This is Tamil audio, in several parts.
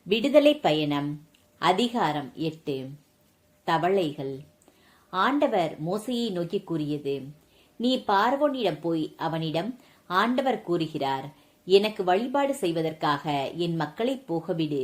விடுதலை பயணம் அதிகாரம் 8. தவளைகள். ஆண்டவர் மோசேயை நோக்கி கூறியது: நீ பார்வோனிடம் போய் அவனிடம், ஆண்டவர் கூறுகிறார், எனக்கு வழிபாடு செய்வதற்காக என் மக்களை போகவிடு.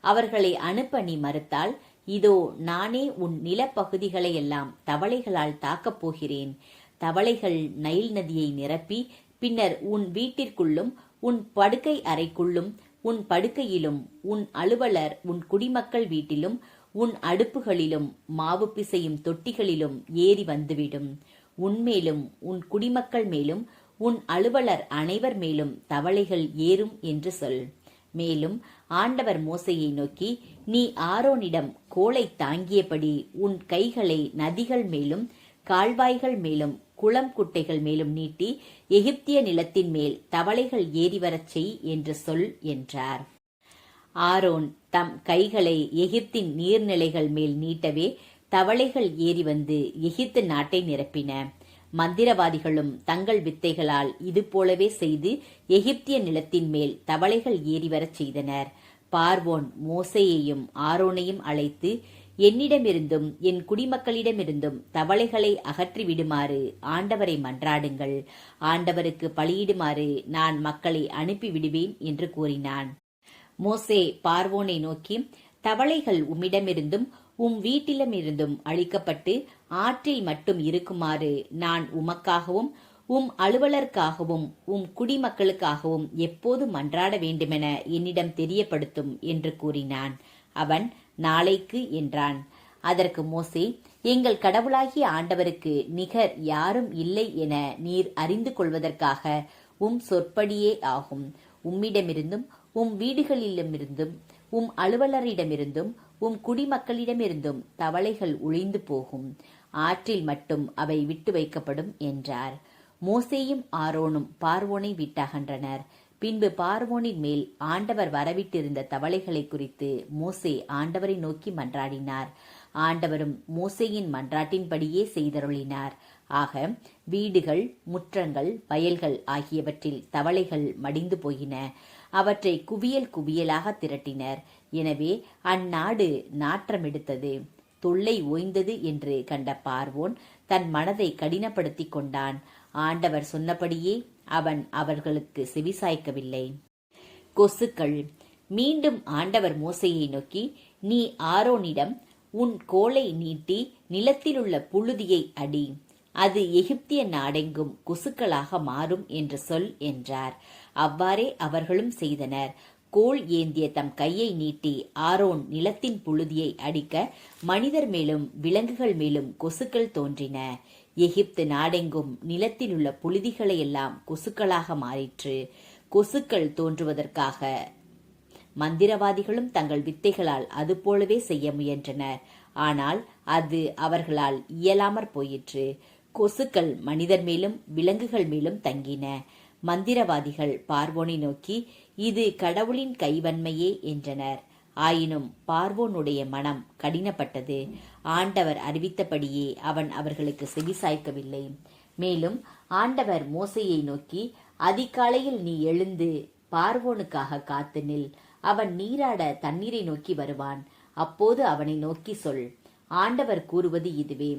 அவர்களை அனுப்ப நீ மறுத்தால், இதோ நானே உன் நிலப்பகுதிகளையெல்லாம் தவளைகளால் தாக்கப் போகிறேன். தவளைகள் நைல் நதியை நிரப்பி பின்னர் உன் வீட்டிற்குள்ளும் உன் படுக்கை அறைக்குள்ளும் உன் படுக்கையிலும் உன் அலுவலர் உன் குடிமக்கள் வீட்டிலும் உன் அடுப்புகளிலும் மாவு பிசையும் தொட்டிகளிலும் ஏறி வந்துவிடும். உன்மேலும் உன் குடிமக்கள் மேலும் உன் அலுவலர் அனைவர் மேலும் தவளைகள் ஏறும் என்று சொல். மேலும் ஆண்டவர் மோசேயை நோக்கி, நீ ஆரோனிடம் கோலை தாங்கியபடி உன் கைகளை நதிகள் மேலும் கால்வாய்கள் மேலும் குளம் குட்டைகள் மேலும் நீட்டி எகிப்திய நிலத்தின் மேல் தவளைகள் ஏறிவரச் செய் என்று சொல் என்றார். ஆரோன் தம் கைகளை எகிப்தின் நீர்நிலைகள் மேல் நீட்டவே தவளைகள் ஏறி வந்து எகிப்து நாட்டை நிரப்பின. மந்திரவாதிகளும் தங்கள் வித்தைகளால் இது போலவே செய்து எகிப்திய நிலத்தின் மேல் தவளைகள் ஏறிவரச் செய்தனர். பார்வோன் மோசேயையும் ஆரோனையும் அழைத்து, என்னிடமிருந்தும் என் குடிமக்களிடமிருந்தும் தவளைகளை அகற்றிவிடுமாறு ஆண்டவரை மன்றாடுங்கள். ஆண்டவருக்கு பலியிடுமாறு நான் மக்களை அனுப்பிவிடுவேன் என்று கூறினான். மோசே பார்வோனை நோக்கி, தவளைகள் உம்மிடமிருந்தும் உம் வீட்டிலுமிருந்தும் அழிக்கப்பட்டு ஆற்றில் மட்டும் இருக்குமாறு நான் உமக்காகவும் உம் அலுவலருக்காகவும் உம் குடிமக்களுக்காகவும் எப்போது மன்றாட வேண்டுமென என்னிடம் தெரியப்படுத்தும் என்று கூறினான். அவன், நாளைக்கு என்றான். அதற்கு மோசே, எங்கள் கடவுளாகிய ஆண்டவருக்கு நிகர் யாரும் இல்லை என நீர் அறிந்து கொள்வதற்காக உம் சொற்படியே ஆகும். உம்மிடமிருந்தும் உம் வீடுகளிடமிருந்தும் உம் அலுவலரிடமிருந்தும் உம் குடிமக்களிடமிருந்தும் தவளைகள் ஒழிந்து போகும். ஆற்றில் மட்டும் அவை விட்டு வைக்கப்படும் என்றார். மோசேயும் ஆரோனும் பார்வோனை விட்டகன்றனர். பின்பு பார்வோனின் மேல் ஆண்டவர் வரவிட்டிருந்த தவளைகளை குறித்து மோசே ஆண்டவரை நோக்கி மன்றாடினார். ஆண்டவரும் மோசேயின் மன்றாட்டின்படியே செய்தருளினார். ஆக வீடுகள், முற்றங்கள், வயல்கள் ஆகியவற்றில் தவளைகள் மடிந்து போயின. அவற்றை குவியல் குவியலாக திரட்டினர். எனவே அந்நாடு நாற்றமெடுத்தது. தொல்லை ஓய்ந்தது என்று கண்ட பார்வோன் தன் மனதை கடினப்படுத்தி கொண்டான். ஆண்டவர் சொன்னபடியே அவன் அவர்களுக்கு செவிசாய்க்கவில்லை. கொசுக்கள். மீண்டும் ஆண்டவர் மோசேயை நோக்கி, நீ ஆரோனிடம் உன் கோலை நீட்டி நிலத்திலுள்ள புழுதியை அடி, அது எகிப்திய நாடெங்கும் கொசுக்களாக மாறும் என்று சொல் என்றார். அவ்வாறே அவர்களும் செய்தனர். கோல் ஏந்திய தம் கையை நீட்டி ஆரோன் நிலத்தின் புழுதியை அடிக்க மனிதர் மேலும் விலங்குகள் மேலும் கொசுக்கள் தோன்றின. எகிப்து நாடெங்கும் நிலத்திலுள்ள புழுதிகளையெல்லாம் கொசுக்களாக மாறிற்று. கொசுக்கள் தோன்றுவதற்காக மந்திரவாதிகளும் தங்கள் வித்தைகளால் அதுபோலவே செய்ய முயன்றனர். ஆனால் அது அவர்களால் இயலாமற் போயிற்று. கொசுக்கள் மனிதர் மேலும் விலங்குகள் மேலும் தங்கின. மந்திரவாதிகள் பார்வோனை நோக்கி, இது கடவுளின் கைவன்மையே என்றனர். ஆயினும் பார்வோனுடைய மனம் கடினப்பட்டது. ஆண்டவர் அறிவித்தபடியே அவன் அவர்களுக்கு செவிசாய்க்கவில்லை. மேலும் ஆண்டவர் மோசேயை நோக்கி, அதிகாலையில் நீ எழுந்து பார்வோனுக்காக காத்து நில். அவன் நீராட தண்ணீரை நோக்கி வருவான். அப்போது அவனை நோக்கி சொல், ஆண்டவர் கூறுவது இதுவே: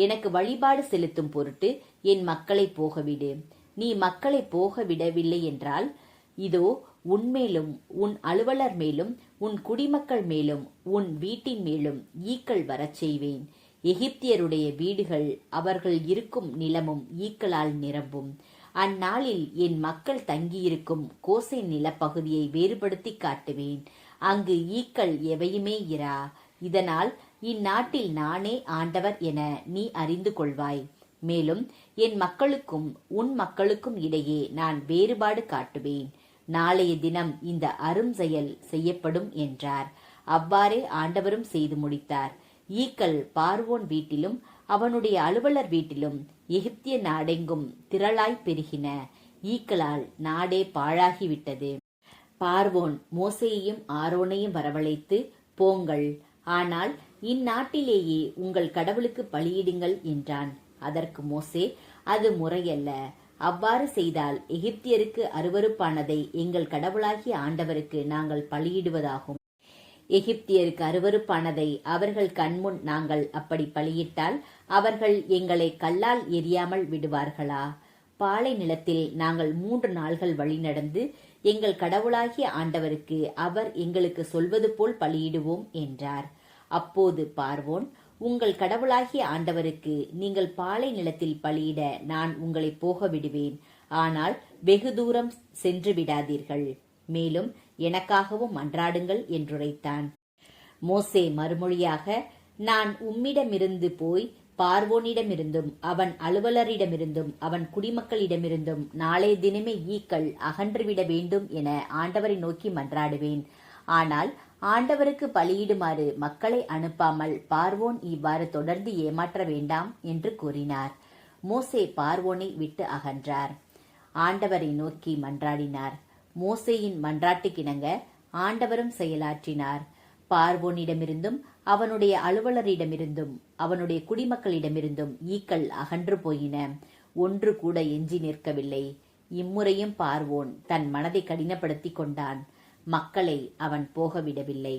எனக்கு வழிபாடு செலுத்தும் பொருட்டு என் மக்களை போகவிடு. நீ மக்களை போக விடவில்லை என்றால், இதோ உன்மேலும் உன் அலுவலர் மேலும் உன் குடிமக்கள் மேலும் உன் வீட்டின் மேலும் ஈக்கள் வரச் செய்வேன். எகிப்தியருடைய வீடுகள் அவர்கள் இருக்கும் நிலமும் ஈக்களால் நிரம்பும். அந்நாளில் என் மக்கள் தங்கியிருக்கும் கோசேன் நிலப்பகுதியை வேறுபடுத்தி காட்டுவேன். அங்கு ஈக்கள் எவையுமே இரா. இதனால் இந்நாட்டில் நானே ஆண்டவர் என நீ அறிந்து கொள்வாய். மேலும் என் மக்களுக்கும் உன் மக்களுக்கும் இடையே நான் வேறுபாடு காட்டுவேன். நாளைய தினம் இந்த அரும் செயல் செய்யப்படும் என்றார். அவ்வாறே ஆண்டவரும் செய்து முடித்தார். ஈக்கள் பார்வோன் வீட்டிலும் அவனுடைய அலுவலர் வீட்டிலும் எகிப்திய நாடெங்கும் திரளாய் பெருகின. ஈக்களால் நாடே பாழாகிவிட்டது. பார்வோன் மோசேயையும் ஆரோனையும் வரவழைத்து, போங்கள், ஆனால் இந்நாட்டிலேயே உங்கள் கடவுளுக்கு பலியிடுங்கள் என்றான். அதற்கு மோசே, அது முறையல்ல. அவ்வாறு செய்தால் எகிப்தியருக்கு அருவருப்பானதை எங்கள் கடவுளாகிய ஆண்டவருக்கு நாங்கள் பலியிடுவதாகும். எகிப்தியருக்கு அருவருப்பானதை அவர்கள் கண்முன் நாங்கள் அப்படி பலியிட்டால் அவர்கள் எங்களை கல்லால் எறியாமல் விடுவார்களா? பாலை நிலத்தில் நாங்கள் 3 நாள்கள் வழி நடந்து எங்கள் கடவுளாகிய ஆண்டவருக்கு அவர் எங்களுக்கு சொல்வது போல் பலியிடுவோம் என்றார். அப்போது பார்வோன், உங்கள் கடவுளாகிய ஆண்டவருக்கு நீங்கள் பாலை நிலத்தில் பலியிட நான் உங்களை போக விடுவேன். ஆனால் வெகு தூரம் சென்று விடாதீர்கள். மேலும் எனக்காகவும் மன்றாடுங்கள் என்றுரைத்தான். மோசே மறுமொழியாக, நான் உம்மிடமிருந்து போய் பார்வோனிடமிருந்தும் அவன் அலுவலரிடமிருந்தும் அவன் குடிமக்களிடமிருந்தும் நாளை தினமே ஈக்கள் அகன்றுவிட வேண்டும் என ஆண்டவரை நோக்கி மன்றாடுவேன். ஆனால் ஆண்டவருக்கு பலியிடுமாறு மக்களை அனுப்பாமல் பார்வோன் இவ்வாறு தொடர்ந்து ஏமாற்ற வேண்டாம் என்று கூறினார். மோசே பார்வோனை விட்டு அகன்றார். ஆண்டவரை நோக்கி மன்றாடினார். மோசேயின் மன்றாட்டுக்கிணங்க ஆண்டவரும் செயலாற்றினார். பார்வோனிடமிருந்தும் அவனுடைய அலுவலரிடமிருந்தும் அவனுடைய குடிமக்களிடமிருந்தும் ஈக்கள் அகன்று போயின. ஒன்று கூட எஞ்சி நிற்கவில்லை. இம்முறையும் பார்வோன் தன் மனதை கடினப்படுத்திக் கொண்டான். மக்களை அவன் போகவிடவில்லை.